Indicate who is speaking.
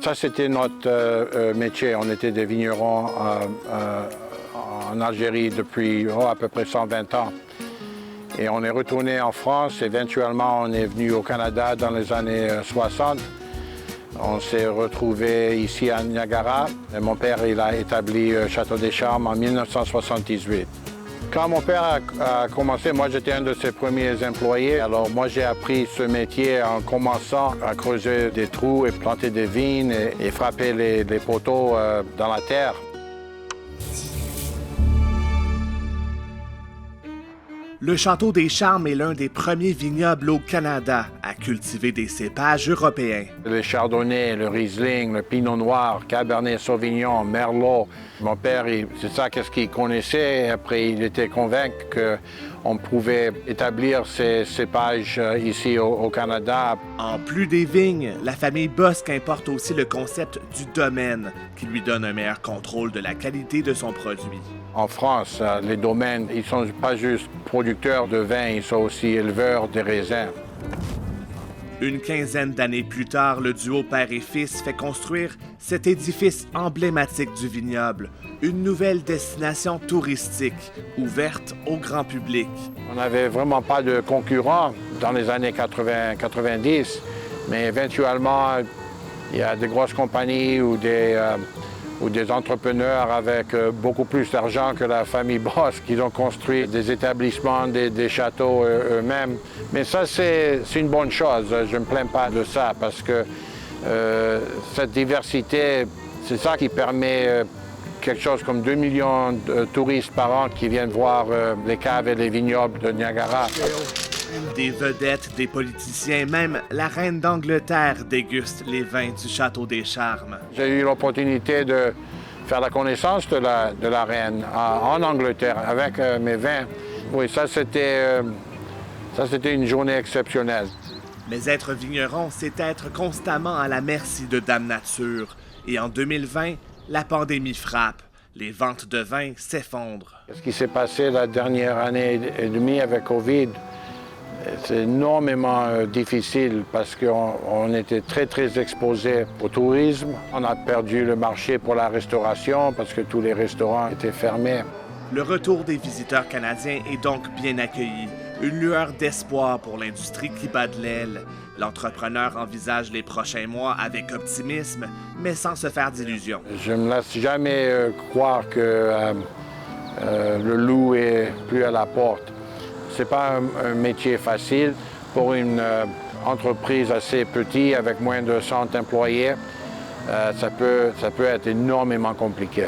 Speaker 1: Ça, c'était notre métier. On était des vignerons en Algérie depuis à peu près 120 ans. Et on est retourné en France. Éventuellement, on est venu au Canada dans les années 60. On s'est retrouvé ici à Niagara. Et mon père, il a établi Château des Charmes en 1978. Quand mon père a commencé, moi j'étais un de ses premiers employés. Alors moi j'ai appris ce métier en commençant à creuser des trous et planter des vignes et frapper les poteaux dans la terre.
Speaker 2: Le Château des Charmes est l'un des premiers vignobles au Canada à cultiver des cépages européens.
Speaker 1: Le chardonnay, le riesling, le pinot noir, cabernet sauvignon, merlot. Mon père, c'est ça qu'est-ce qu'il connaissait. Après, il était convaincu qu'on pouvait établir ces cépages ici au Canada.
Speaker 2: En plus des vignes, la famille Bosc importe aussi le concept du domaine, qui lui donne un meilleur contrôle de la qualité de son produit.
Speaker 1: En France, les domaines, ils ne sont pas juste producteurs de vin, ils sont aussi éleveurs de raisins.
Speaker 2: Une quinzaine d'années plus tard, le duo père et fils fait construire cet édifice emblématique du vignoble, une nouvelle destination touristique ouverte au grand public.
Speaker 1: On n'avait vraiment pas de concurrents dans les années 80-90, mais éventuellement, il y a des grosses compagnies ou des entrepreneurs avec beaucoup plus d'argent que la famille Bosc qui ont construit des établissements, des châteaux eux-mêmes. Mais ça, c'est une bonne chose. Je ne me plains pas de ça parce que cette diversité, c'est ça qui permet quelque chose comme 2 millions de touristes par an qui viennent voir les caves et les vignobles de Niagara.
Speaker 2: Des vedettes, des politiciens, même la reine d'Angleterre déguste les vins du Château des Charmes.
Speaker 1: J'ai eu l'opportunité de faire la connaissance de la reine en Angleterre avec mes vins. Oui, ça c'était une journée exceptionnelle.
Speaker 2: Mais être vigneron, c'est être constamment à la merci de Dame Nature. Et en 2020, la pandémie frappe. Les ventes de vin s'effondrent.
Speaker 1: Ce qui s'est passé la dernière année et demie avec COVID, c'est énormément difficile parce qu'on était très exposé au tourisme. On a perdu le marché pour la restauration parce que tous les restaurants étaient fermés.
Speaker 2: Le retour des visiteurs canadiens est donc bien accueilli. Une lueur d'espoir pour l'industrie qui bat de l'aile. L'entrepreneur envisage les prochains mois avec optimisme, mais sans se faire d'illusions.
Speaker 1: Je ne me laisse jamais croire que le loup est plus à la porte. Ce n'est pas un métier facile pour une entreprise assez petite avec moins de 100 employés. Ça peut être énormément compliqué.